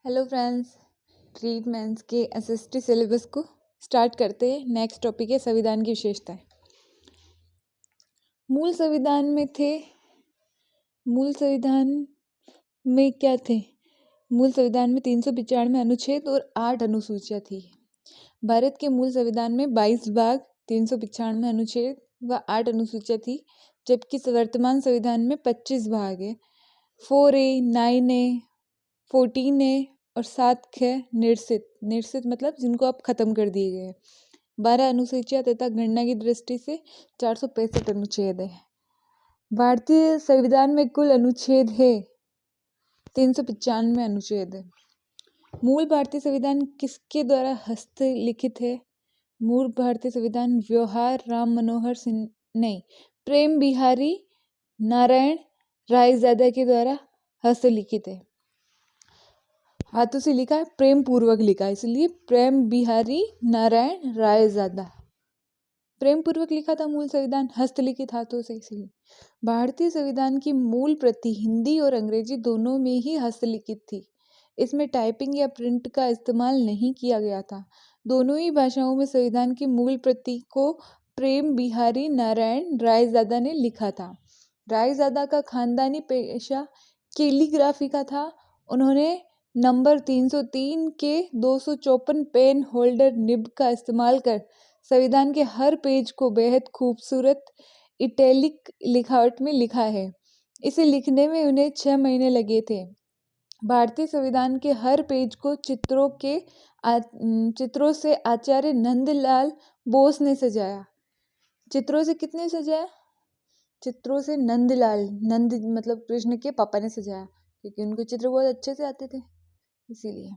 Hello friends, treat mains के SST syllabus को start करते हैं। नेक्स्ट टॉपिक है संविधान की विशेषताएं। मूल संविधान में क्या थे? मूल संविधान में 395 अनुच्छेद और 8 अनुसूचियां थी। भारत के मूल संविधान में 22 भाग, 395 अनुच्छेद व 8 अनुसूचियां थी, जबकि वर्तमान संविधान में 25 भाग है। 4A, 9A, 14A और 7 है निर्सित मतलब जिनको अब खत्म कर दिए गए हैं। 12 अनुसूचियां तथा गणना की दृष्टि से 465 अनुच्छेद है। भारतीय संविधान में कुल अनुच्छेद है 395 अनुच्छेद है। मूल भारतीय संविधान किसके द्वारा हस्तलिखित है? मूल भारतीय संविधान व्यवहार राम मनोहर सिंह नहीं, प्रेम बिहारी नारायण रायजादा के द्वारा हस्तलिखित है। हाथों से लिखा है, प्रेम पूर्वक लिखा है, इसलिए प्रेम बिहारी नारायण रायजादा। प्रेम पूर्वक लिखा था मूल संविधान, हस्तलिखित हाथों से, इसलिए। भारतीय संविधान की मूल प्रति हिंदी और अंग्रेजी दोनों में ही हस्तलिखित थी। इसमें टाइपिंग या प्रिंट का इस्तेमाल नहीं किया गया था। दोनों ही भाषाओं में संविधान की मूल प्रति को प्रेम बिहारी नारायण रायजादा ने लिखा था। रायजादा का खानदानी पेशा कैलीग्राफी का था। उन्होंने नंबर 303 के 254 पेन होल्डर निब का इस्तेमाल कर संविधान के हर पेज को बेहद खूबसूरत इटैलिक लिखावट में लिखा है। इसे लिखने में उन्हें 6 महीने लगे थे। भारतीय संविधान के हर पेज को चित्रों से आचार्य नंदलाल बोस ने सजाया। चित्रों से कितने सजाया? चित्रों से नंद मतलब कृष्ण के पापा ने सजाया, क्योंकि उनको चित्र बहुत अच्छे से आते थे, इसीलिए।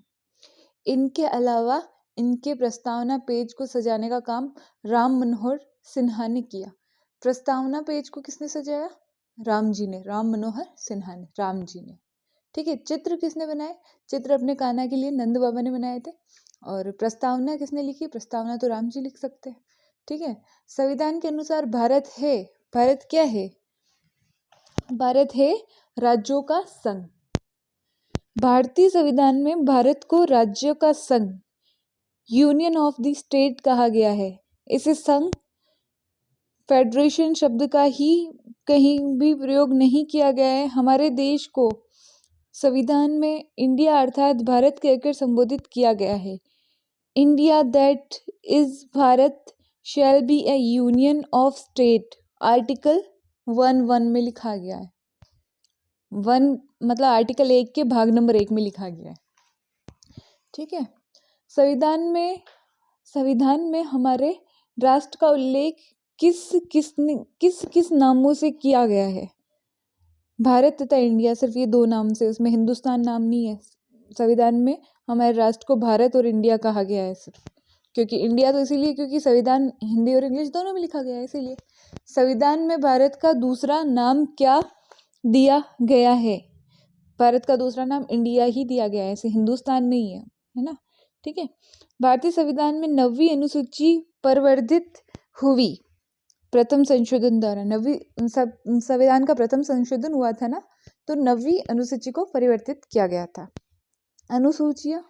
इनके अलावा इनके प्रस्तावना पेज को सजाने का काम राम मनोहर सिन्हा ने किया। प्रस्तावना पेज को किसने सजाया? राम मनोहर सिन्हा ने, राम जी ने। ठीक है। चित्र किसने बनाए? चित्र अपने कान्हा के लिए नंद बाबा ने बनाए थे। और प्रस्तावना किसने लिखी? प्रस्तावना तो राम जी लिख सकते हैं। ठीक है। संविधान के अनुसार भारत क्या है? भारत है राज्यों का संघ। भारतीय संविधान में भारत को राज्यों का संघ, यूनियन ऑफ द स्टेट कहा गया है। इसे संघ, फेडरेशन शब्द का ही कहीं भी प्रयोग नहीं किया गया है। हमारे देश को संविधान में इंडिया अर्थात भारत कहकर संबोधित किया गया है। India that is Bharat shall be A union of state, article 1 में लिखा गया है। 1 मतलब आर्टिकल 1 के भाग नंबर 1 में लिखा गया है। ठीक है। संविधान में हमारे राष्ट्र का उल्लेख किस नामों से किया गया है? भारत तथा इंडिया, सिर्फ ये 2 नाम से, उसमें हिंदुस्तान नाम नहीं है। संविधान में हमारे राष्ट्र को भारत और इंडिया कहा गया है सिर्फ, क्योंकि इंडिया तो इसीलिए क्योंकि संविधान हिंदी और इंग्लिश दोनों में लिखा गया है, इसीलिए। संविधान में भारत का दूसरा नाम क्या दिया गया है? भारत का दूसरा नाम इंडिया ही दिया गया है, ऐसे हिंदुस्तान नहीं है ना। ठीक है। भारतीय संविधान में 9वीं अनुसूची परिवर्धित हुई प्रथम संशोधन द्वारा। संविधान का प्रथम संशोधन हुआ था ना, तो 9वीं अनुसूची को परिवर्तित किया गया था। अनुसूचियां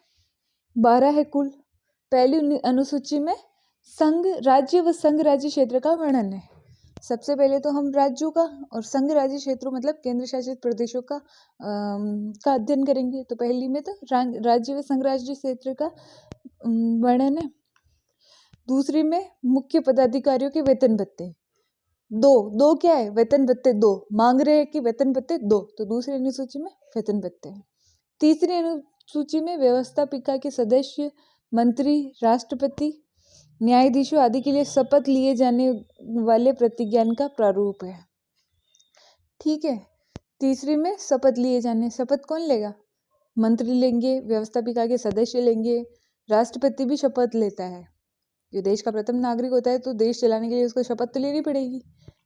12 है कुल। पहली अनुसूची में संघ राज्य व संघ राज्य क्षेत्र का वर्णन है। सबसे पहले तो हम राज्यों का और संघ राज्य क्षेत्रों मतलब केंद्र शासित प्रदेशों का अध्ययन करेंगे। तो पहली में तो राज्य व संघ राज्य क्षेत्र का वर्णन है। दूसरी में मुख्य पदाधिकारियों के वेतन भत्ते। दो क्या है? वेतन भत्ते 2 मांग रहे हैं कि वेतन भत्ते 2, तो दूसरी अनुसूची में वेतन भत्ते हैं। तीसरी अनुसूची में व्यवस्थापिका के सदस्य, मंत्री, राष्ट्रपति, न्यायाधीशों आदि के लिए शपथ लिए जाने वाले प्रतिज्ञान का प्रारूप है। ठीक है। तीसरी में शपथ कौन लेगा? मंत्री लेंगे, व्यवस्थापिका के सदस्य लेंगे, राष्ट्रपति भी शपथ लेता है। जो देश का प्रथम नागरिक होता है तो देश चलाने के लिए उसको शपथ तो लेनी पड़ेगी।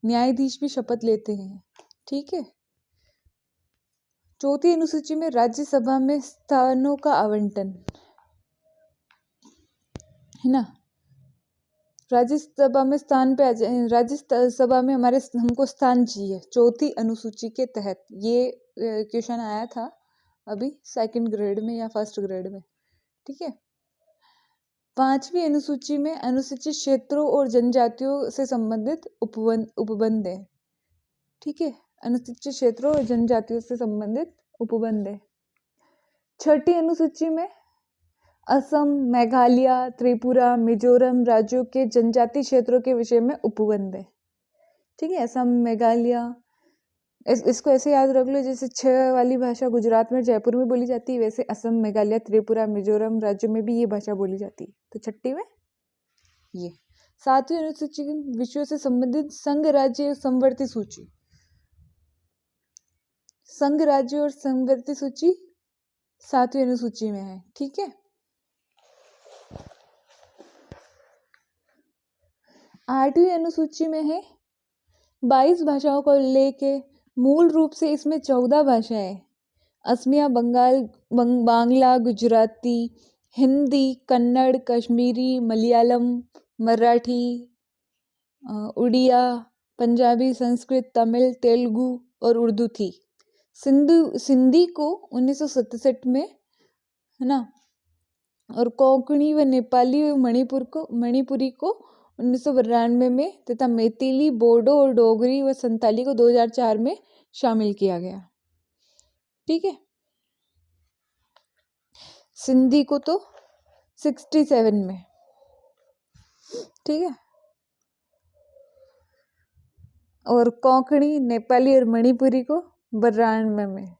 न्यायाधीश भी शपथ लेते हैं। ठीक है। चौथी अनुसूची में राज्यसभा में स्थानों का आवंटन है ना। राज्यसभा में राज्यसभा में हमको स्थान चाहिए। चौथी अनुसूची के तहत ये क्वेश्चन आया था अभी सेकंड ग्रेड में या फर्स्ट ग्रेड में, ठीक है। 5वीं अनुसूची में अनुसूचित क्षेत्रों और जनजातियों से संबंधित उपबंध है, ठीक है। अनुसूचित क्षेत्रों और जनजातियों से संबंधित उपबंध है। 6ठी अनुसूची में असम, मेघालय, त्रिपुरा, मिजोरम राज्यों के जनजाति क्षेत्रों के विषय में उपबंध है, ठीक है। असम, मेघालय, इसको ऐसे याद रख लो, जैसे 6 वाली भाषा गुजरात में, जयपुर में बोली जाती है, वैसे असम, मेघालय, त्रिपुरा, मिजोरम राज्यों में भी ये भाषा बोली जाती है। तो 6ठी में ये। 7वीं अनुसूची विषयों से संबंधित संघ राज्य समवर्ती सूची, संघ राज्य और समवर्ती सूची 7वीं अनुसूची में है, ठीक है। 8वीं अनुसूची में है 22 भाषाओं का उल्लेख है। मूल रूप से इसमें 14 भाषाएं, असमिया, बांग्ला, गुजराती, हिंदी, कन्नड़, कश्मीरी, मलयालम, मराठी, उड़िया, पंजाबी, संस्कृत, तमिल, तेलुगु और उर्दू थी। सिंधी को 1967 में, है ना, और कोंकणी व नेपाली व मणिपुरी को 1992 में तथा मैथिली, बोडो और डोगरी व संताली को 2004 में शामिल किया गया, ठीक है। सिंधी को तो 67 में, ठीक है। और कोंकणी, नेपाली और मणिपुरी को 92 में,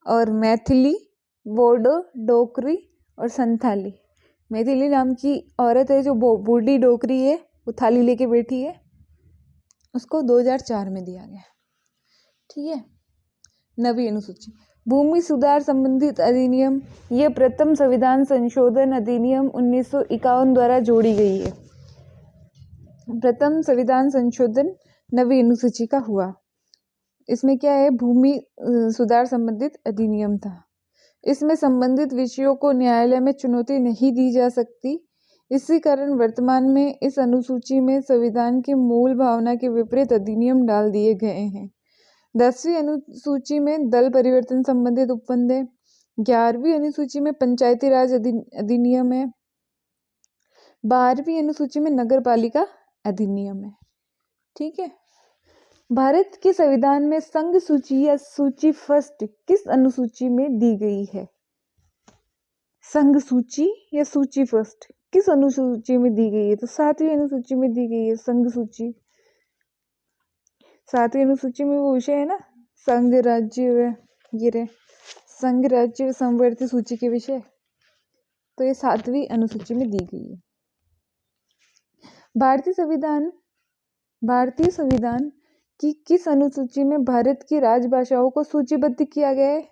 और मैथिली, बोडो, डोगरी और संथाली, मैथिली नाम की औरत है जो बूढ़ी डोगरी है, वो थाली लेके बैठी है, उसको 2004 में दिया गया, ठीक है। 9वीं अनुसूची भूमि सुधार संबंधित अधिनियम, यह प्रथम संविधान संशोधन अधिनियम 1951 द्वारा जोड़ी गई है। प्रथम संविधान संशोधन 9वीं अनुसूची का हुआ। इसमें क्या है, भूमि सुधार संबंधित अधिनियम था। इसमें संबंधित विषयों को न्यायालय में चुनौती नहीं दी जा सकती। इसी कारण वर्तमान में इस अनुसूची में संविधान की मूल भावना के विपरीत अधिनियम डाल दिए गए हैं। 10वीं अनुसूची में दल परिवर्तन संबंधित उपबंध है। 11वीं अनुसूची में पंचायती राज अधिनियम है। 12वीं अनुसूची में नगर पालिका अधिनियम है, ठीक है। भारत के संविधान में संघ सूची या सूची फर्स्ट किस अनुसूची में दी गई है? संघ सूची या सूची फर्स्ट किस अनुसूची में दी गई है? तो 7वीं अनुसूची में दी गई है संघ सूची। 7वीं अनुसूची में वो विषय है ना, संघ राज्य, ये रहे संघ राज्य समवर्ती सूची के विषय, तो ये 7वीं अनुसूची में दी गई है। भारतीय संविधान की किस अनुसूची में भारत की राजभाषाओं को सूचीबद्ध किया गया है?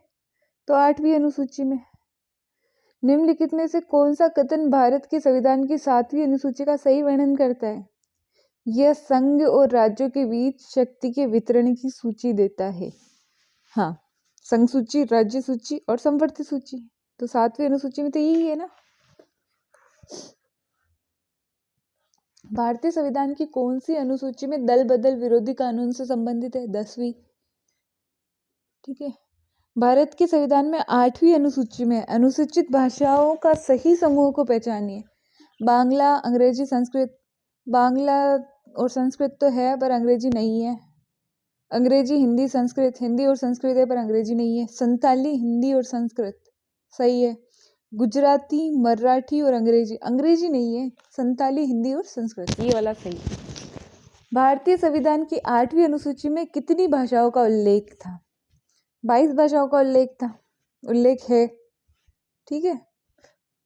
तो 8वीं अनुसूची में। निम्नलिखित में से कौन सा कथन भारत के संविधान की 7वीं अनुसूची का सही वर्णन करता है? यह संघ और राज्यों के बीच शक्ति के वितरण की सूची देता है। हाँ, संघ सूची, राज्य सूची और समवर्ती सूची, तो 7वीं अनुसूची में तो यही है ना। भारतीय संविधान की कौन सी अनुसूची में दल बदल विरोधी कानून से संबंधित है? 10वीं, ठीक है। भारत के संविधान में 8वीं अनुसूची में अनुसूचित भाषाओं का सही समूह को पहचानिए। बांग्ला, अंग्रेजी, संस्कृत। बांग्ला और संस्कृत तो है पर अंग्रेजी नहीं है। अंग्रेजी, हिंदी, संस्कृत। हिंदी और संस्कृत है पर अंग्रेजी नहीं है। संताली, हिंदी और संस्कृत, सही है। गुजराती, मराठी और अंग्रेजी, अंग्रेजी नहीं है। संताली, हिंदी और संस्कृत, ये वाला सही है। भारतीय संविधान की 8वीं अनुसूची में कितनी भाषाओं का उल्लेख था? 22 भाषाओं का उल्लेख है, ठीक है।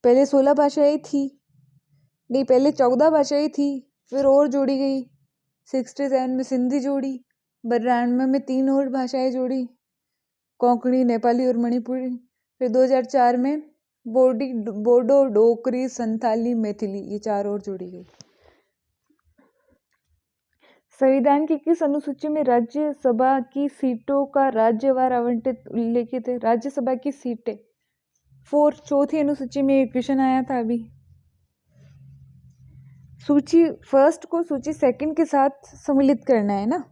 पहले 16 भाषाएं थी, नहीं पहले 14 भाषाएं थी, फिर और जोड़ी गई। 67 में सिंधी जोड़ी, 92 में 3 और भाषाएं जोड़ी, कोंकणी, नेपाली और मणिपुरी। फिर 2004 में बोडो, डोगरी, संथाली, मैथिली, ये 4 और जोड़ी गई। संविधान की किस अनुसूची में राज्यसभा की सीटों का राज्यवार आवंटित उल्लेखित है? राज्यसभा की सीटें 4, चौथी अनुसूची में एक क्वेश्चन आया था अभी। सूची फर्स्ट को सूची सेकंड के साथ सम्मिलित करना है ना,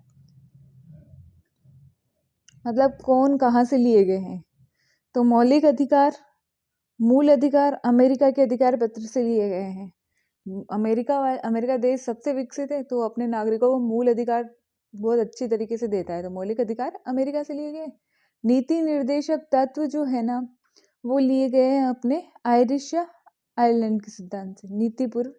मतलब कौन कहाँ से लिए गए हैं। तो मौलिक अधिकार, मूल अधिकार अमेरिका के अधिकार पत्र से लिए गए हैं। अमेरिका देश सबसे विकसित है, तो अपने नागरिकों को मूल अधिकार बहुत अच्छी तरीके से देता है, तो मौलिक अधिकार अमेरिका से लिए गए। नीति निर्देशक तत्व जो है ना, वो लिए गए हैं अपने आयरिश या आयरलैंड के सिद्धांत से। नीतिपूर्व,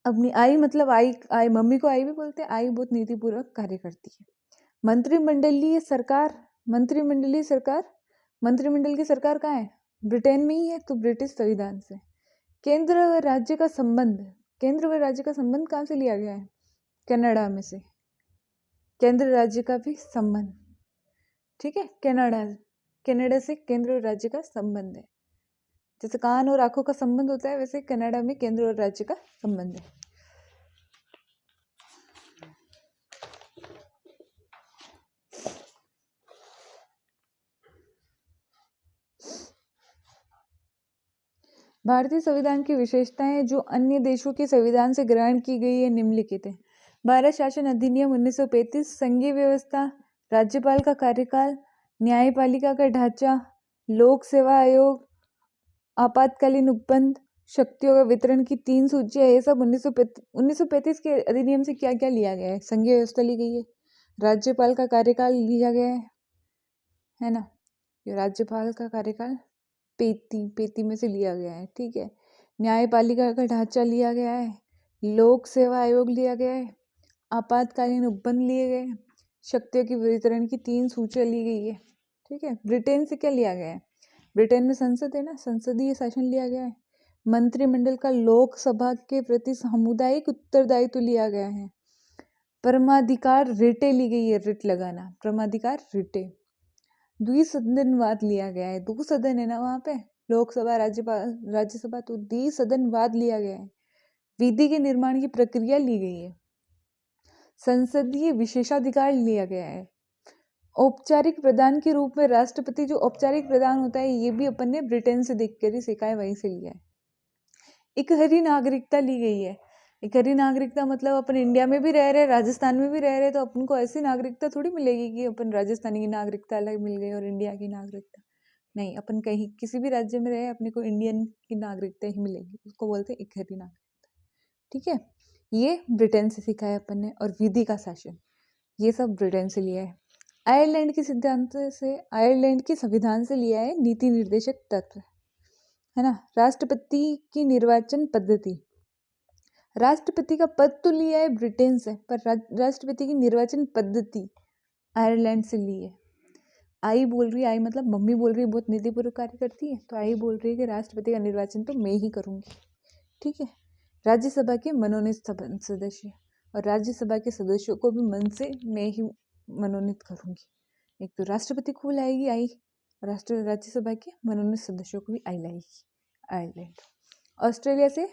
अपनी आई मतलब आई मम्मी को आई भी बोलते हैं, आई बहुत नीतिपूर्वक कार्य करती है। मंत्रिमंडलीय सरकार कहाँ है? ब्रिटेन में ही है, तो ब्रिटिश संविधान से। केंद्र व राज्य का संबंध कहाँ से लिया गया है? कनाडा में से। केंद्र राज्य का भी संबंध, ठीक है, कनाडा से केंद्र और राज्य का संबंध है। जैसे कान और आंखों का संबंध होता है, वैसे कनाडा में केंद्र और राज्य का संबंध है। भारतीय संविधान की विशेषताएं जो अन्य देशों के संविधान से ग्रहण की गई है निम्नलिखित है। भारत शासन अधिनियम 1935, संघीय व्यवस्था, राज्यपाल का कार्यकाल, न्यायपालिका का ढांचा, लोक सेवा आयोग, आपातकालीन उपबंध, शक्तियों का वितरण की 3 सूचियां, ये सब 1935 के अधिनियम से क्या क्या लिया गया है? संघीय व्यवस्था ली गई है, राज्यपाल का कार्यकाल लिया गया है ना, ये राज्यपाल का कार्यकाल पेती में से लिया गया है, ठीक है। न्यायपालिका का ढांचा लिया गया है, लोक सेवा आयोग लिया गया है, आपातकालीन उपबंध लिए गए, शक्तियों की वितरण की 3 सूचियां ली गई है, ठीक है। ब्रिटेन से क्या लिया गया है? ब्रिटेन में संसद है ना, संसदीय शासन लिया गया है। मंत्रिमंडल का लोकसभा के प्रति सामुदायिक उत्तरदायित्व लिया गया है। परमाधिकार रिटें ली गई है, रिट लगाना, परमाधिकार रिटें। द्विसदनवाद लिया गया है, 2 सदन है ना वहाँ पे, लोकसभा राज्यसभा, तो द्विसदनवाद लिया गया है। विधि के निर्माण की प्रक्रिया ली गई है। संसदीय विशेषाधिकार लिया गया है। औपचारिक प्रदान के रूप में राष्ट्रपति, जो औपचारिक प्रदान होता है, ये भी अपन ने ब्रिटेन से देखकर ही सीखा है, वहीं से लिया है। इकहरी नागरिकता ली गई है। इकहरी नागरिकता मतलब अपन इंडिया में भी रह रहे, राजस्थान में भी रह रहे, तो अपन को ऐसी नागरिकता थोड़ी मिलेगी कि अपन राजस्थानी की नागरिकता अलग मिल गई और इंडिया की नागरिकता नहीं। अपन कहीं किसी भी राज्य में रहे, अपने को इंडियन की नागरिकता ही मिलेगी, उसको बोलते हैं इकहरी नागरिकता, ठीक है। ये ब्रिटेन से सीखा है अपन ने। और विधि का शासन, ये सब ब्रिटेन से लिया है। आयरलैंड के सिद्धांत से, आयरलैंड के संविधान से लिया है नीति निर्देशक तत्व, है ना। राष्ट्रपति की निर्वाचन पद्धति, राष्ट्रपति का पद तो लिया है ब्रिटेन से, पर राष्ट्रपति की निर्वाचन पद्धति आयरलैंड से ली है। आई बोल रही है, आई मतलब मम्मी बोल रही है, बहुत नीतिपूर्वक कार्य करती है, तो आई बोल रही है कि राष्ट्रपति का निर्वाचन तो मैं ही करूँगी, ठीक है। राज्यसभा के मनोनीत सदस्य, और राज्यसभा के सदस्यों को भी मन से मैं ही मनोनीत करूँगी। एक तो राष्ट्रपति को लाएगी आई, राज्यसभा के मनोनीत सदस्यों को भी आई लाएगी आयरलैंड। ऑस्ट्रेलिया से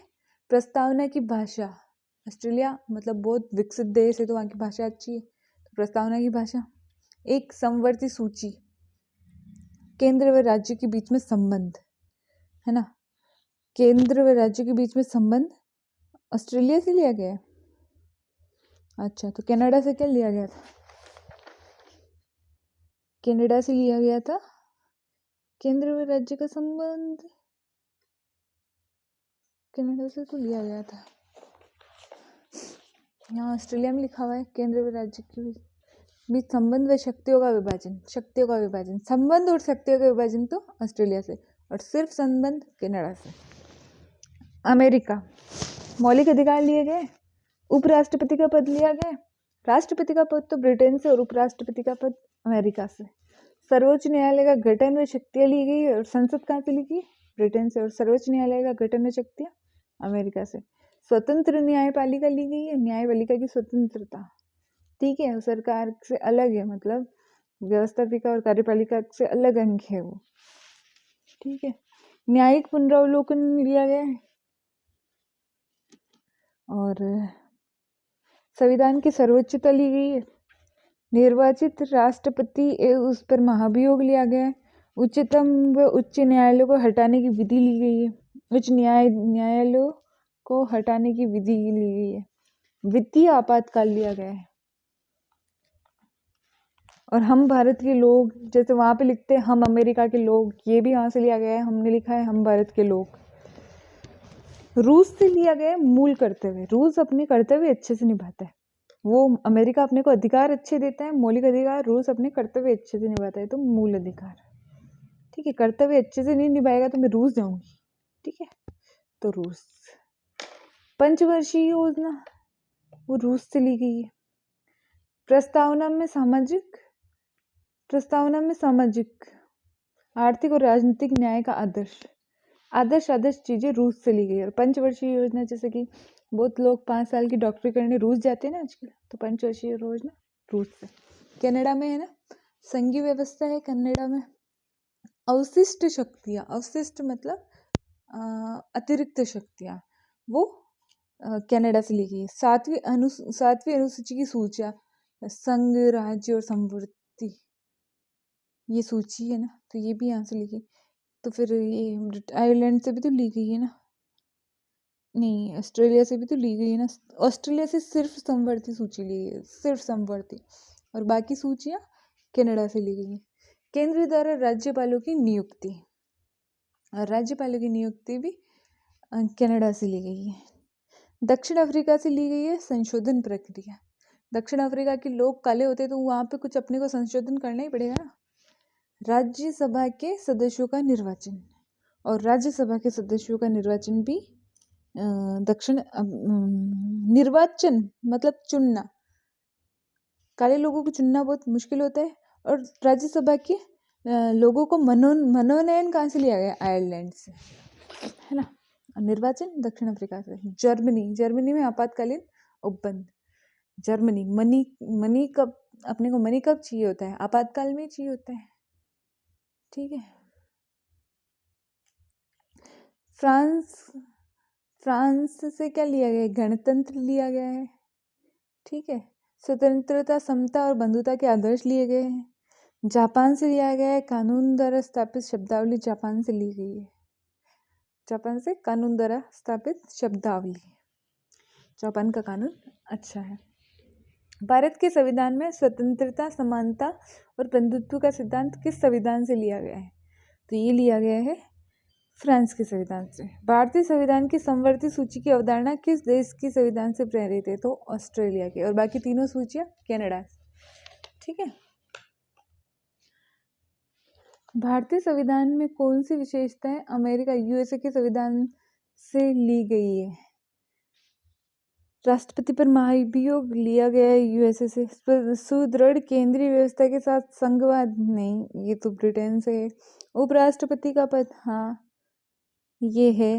प्रस्तावना की भाषा, ऑस्ट्रेलिया मतलब बहुत विकसित देश है, तो वहाँ की भाषा अच्छी है, तो प्रस्तावना की भाषा। एक समवर्ती सूची, केंद्र व राज्य के बीच में संबंध, है ना, केंद्र व राज्य के बीच में संबंध ऑस्ट्रेलिया से लिया गया है। अच्छा, तो कनाडा से क्या लिया गया था? कनाडा से लिया गया था केंद्र व राज्य का संबंध, कनाडा से तो लिया गया था। यहाँ ऑस्ट्रेलिया में लिखा हुआ है केंद्र व राज्य के बीच संबंध व शक्तियों का विभाजन, संबंध और शक्तियों का विभाजन तो ऑस्ट्रेलिया से, और सिर्फ संबंध कनाडा से। अमेरिका, मौलिक अधिकार लिए गए, उपराष्ट्रपति का पद लिया गया, राष्ट्रपति का पद तो ब्रिटेन से और उपराष्ट्रपति का पद अमेरिका से। सर्वोच्च न्यायालय का गठन व शक्तियाँ ली गई, और संसद कहाँ से ली गई? ब्रिटेन से, और सर्वोच्च न्यायालय का गठन व शक्तियाँ अमेरिका से। स्वतंत्र न्यायपालिका ली गई है, न्यायपालिका की स्वतंत्रता, ठीक है, सरकार से अलग है, मतलब व्यवस्थापिका और कार्यपालिका से अलग अंग है वो, ठीक है। न्यायिक पुनरावलोकन लिया गया है, और संविधान की सर्वोच्चता ली गई है। निर्वाचित राष्ट्रपति उस पर महाभियोग लिया गया है। उच्चतम व उच्च न्यायालय को हटाने की विधि ली गई है, उच्च न्यायालयों को हटाने की विधि ली गई है। वित्तीय आपातकाल लिया गया है, और हम भारत के लोग, जैसे वहाँ पे लिखते हैं हम अमेरिका के लोग, ये भी वहाँ से लिया गया है, हमने लिखा है हम भारत के लोग। रूस से लिया गया है मूल कर्तव्य। रूस अपने कर्तव्य अच्छे से निभाता है। वो अमेरिका अपने को अधिकार अच्छे देता है, मौलिक अधिकार, रूस अपने कर्तव्य अच्छे से निभाता है, तो मूल अधिकार। ठीक है, कर्तव्य अच्छे से नहीं निभाएगा तो मैं रूस जाऊंगी। ठीक है, तो रूस। पंचवर्षीय योजना वो रूस से ली गई है। प्रस्तावना में सामाजिक, आर्थिक और राजनीतिक न्याय का आदर्श चीजें रूस से ली गई है। और पंचवर्षीय योजना, जैसे कि बहुत लोग 5 साल की डॉक्टरी करने रूस जाते हैं ना आजकल, तो पंचवर्षीय योजना रूस से। कनाडा में है ना, संघीय व्यवस्था है कनाडा में। अवशिष्ट शक्तियाँ, अवशिष्ट मतलब अतिरिक्त शक्तियाँ, वो कनाडा से ली गई है। सातवीं अनुसूची की सूचियाँ, संघ, राज्य और संवर्ती, ये सूची है ना, तो ये भी यहाँ से ली गई। तो फिर ये आयरलैंड से भी तो ली गई है ना, नहीं ऑस्ट्रेलिया से भी तो ली गई है ना। ऑस्ट्रेलिया से सिर्फ संवर्ती सूची ली गई है, सिर्फ संवर्ती, और बाकी सूचियाँ कनाडा से ली गई है। केंद्र द्वारा राज्यपालों की नियुक्ति, और राज्यपालों की नियुक्ति भी कनाडा से ली गई है। दक्षिण अफ्रीका से ली गई है संशोधन प्रक्रिया। दक्षिण अफ्रीका के लोग काले होते तो वहाँ पे कुछ अपने को संशोधन करना ही पड़ेगा ना। राज्यसभा के सदस्यों का निर्वाचन, और राज्यसभा के सदस्यों का निर्वाचन भी निर्वाचन मतलब चुनना, काले लोगों को चुनना बहुत मुश्किल होता है। और राज्यसभा के लोगों को मनोनयन कहाँ से लिया गया? आयरलैंड से, है ना। निर्वाचन दक्षिण अफ्रीका से। जर्मनी में आपातकालीन उपबंध। जर्मनी, मनी कब अपने को मनी कब चाहिए होता है? आपातकाल में चाहिए होता है। ठीक है। फ्रांस से क्या लिया गया है? गणतंत्र लिया गया है। ठीक है। स्वतंत्रता, समता और बंधुता के आदर्श लिए गए हैं। जापान से लिया गया है कानून द्वारा स्थापित शब्दावली, जापान से ली गई है। जापान से कानून द्वारा स्थापित शब्दावली, जापान का कानून अच्छा है। भारत के संविधान में स्वतंत्रता, समानता और बंधुत्व का सिद्धांत किस संविधान से लिया गया है? तो ये लिया गया है फ्रांस के संविधान से। भारतीय संविधान की समवर्ती सूची की अवधारणा किस देश के संविधान से प्रेरित है? तो ऑस्ट्रेलिया के, और बाकी तीनों सूचियाँ कनाडा। ठीक है। भारतीय संविधान में कौन सी विशेषताएं अमेरिका, यूएसए के संविधान से ली गई है? राष्ट्रपति पर महाभियोग लिया गया है यूएसए से। सुदृढ़ केंद्रीय व्यवस्था के साथ संघवाद, नहीं, ये तो ब्रिटेन से है। उपराष्ट्रपति का पद, हाँ ये है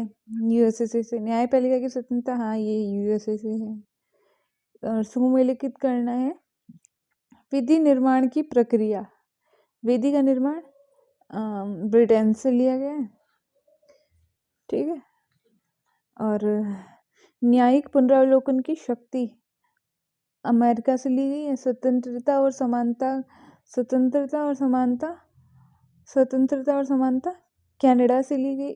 यूएसए से। न्यायपालिका की स्वतंत्रता, हाँ ये यूएसए से है। और सुमेलित करना है विधि निर्माण की प्रक्रिया। विधि का निर्माण ब्रिटेन से लिया गया है। ठीक है। और न्यायिक पुनरावलोकन की शक्ति अमेरिका से ली गई है। स्वतंत्रता और समानता कनाडा से ली गई।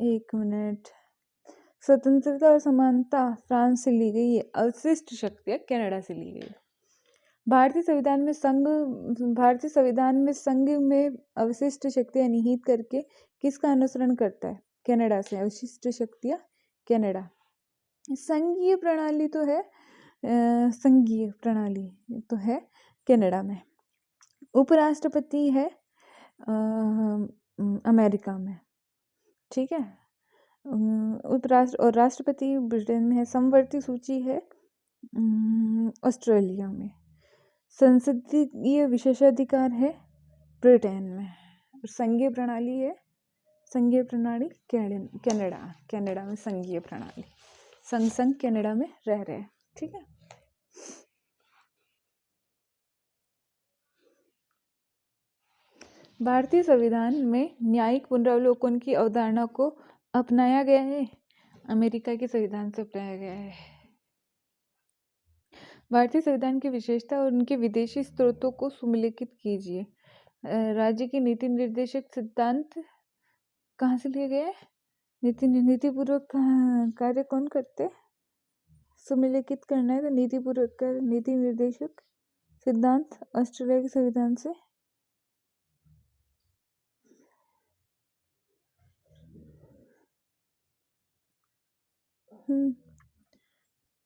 एक मिनट, स्वतंत्रता और समानता फ्रांस से ली गई है। अवशिष्ट शक्तियाँ कनाडा से ली गई। भारतीय संविधान में संघ में अवशिष्ट शक्तियाँ निहित करके किसका अनुसरण करता है? कनाडा से। अवशिष्ट शक्तियाँ कनाडा। संघीय प्रणाली तो है कनाडा में। उपराष्ट्रपति है अमेरिका में। ठीक है। और राष्ट्रपति ब्रिटेन में है। समवर्ती सूची है ऑस्ट्रेलिया में। संसदीय विशेषाधिकार है ब्रिटेन में। संघीय प्रणाली कनाडा में। संघीय प्रणाली, संघ कनाडा में रह रहे हैं। ठीक है। भारतीय संविधान में न्यायिक पुनरावलोकन की अवधारणा को अपनाया गया है। अमेरिका के संविधान से अपनाया गया है। भारतीय संविधान की विशेषता और उनके विदेशी स्रोतों को सुमेलित कीजिए। राज्य की नीति निर्देशक सिद्धांत कहाँ से लिए गए? नीतिपूर्वक कार्य कौन करते? सुमेलित करना है तो नीति निर्देशक सिद्धांत ऑस्ट्रेलिया के संविधान से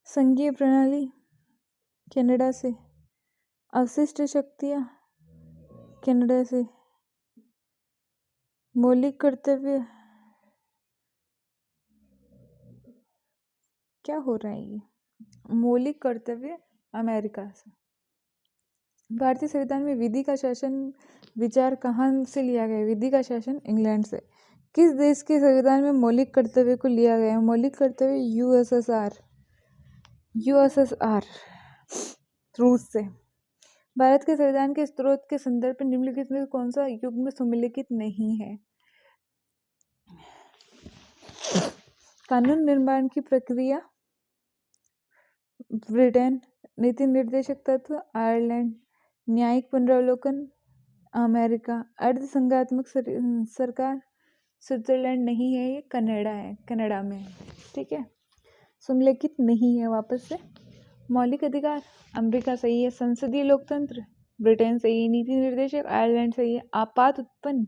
संघीय प्रणाली कनाडा से, अवशिष्ट शक्तियाँ कनाडा से, मौलिक कर्तव्य, क्या हो रहा है ये, मौलिक कर्तव्य अमेरिका से। भारतीय संविधान में विधि का शासन विचार कहाँ से लिया गया है? विधि का शासन इंग्लैंड से। किस देश के संविधान में मौलिक कर्तव्य को लिया गया है? मौलिक कर्तव्य यूएसएसआर रूस से। भारत के संविधान के स्रोत के संदर्भ में निम्नलिखित में कौन सा युग्म सम्मिलित नहीं है? कानून निर्माण की प्रक्रिया ब्रिटेन, नीति निर्देशक तत्व आयरलैंड, न्यायिक पुनरावलोकन अमेरिका, अर्ध संघात्मक सरकार स्विट्जरलैंड नहीं है, ये कनाडा है, कनाडा में है। ठीक है, सम्मिलित नहीं है। वापस से मौलिक अधिकार अमेरिका सही है, संसदीय लोकतंत्र ब्रिटेन सही है, नीति निर्देशक आयरलैंड सही है, आपात उत्पन्न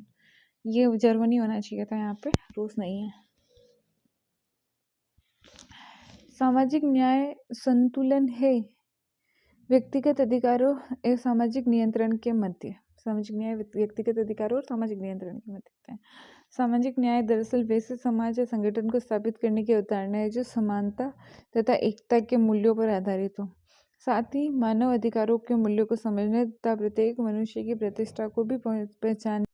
ये जर्मनी होना चाहिए था, यहाँ पे रूस नहीं है। सामाजिक न्याय संतुलन है व्यक्तिगत अधिकारों और सामाजिक नियंत्रण के मध्य। सामाजिक न्याय व्यक्तिगत अधिकारों और सामाजिक नियंत्रण के मध्य है। सामाजिक न्याय दरअसल वैसे समाज या संगठन को स्थापित करने की अवधारणा है जो समानता तथा एकता के मूल्यों पर आधारित हो, साथ ही मानव अधिकारों के मूल्यों को समझने तथा प्रत्येक मनुष्य की प्रतिष्ठा को भी पहचान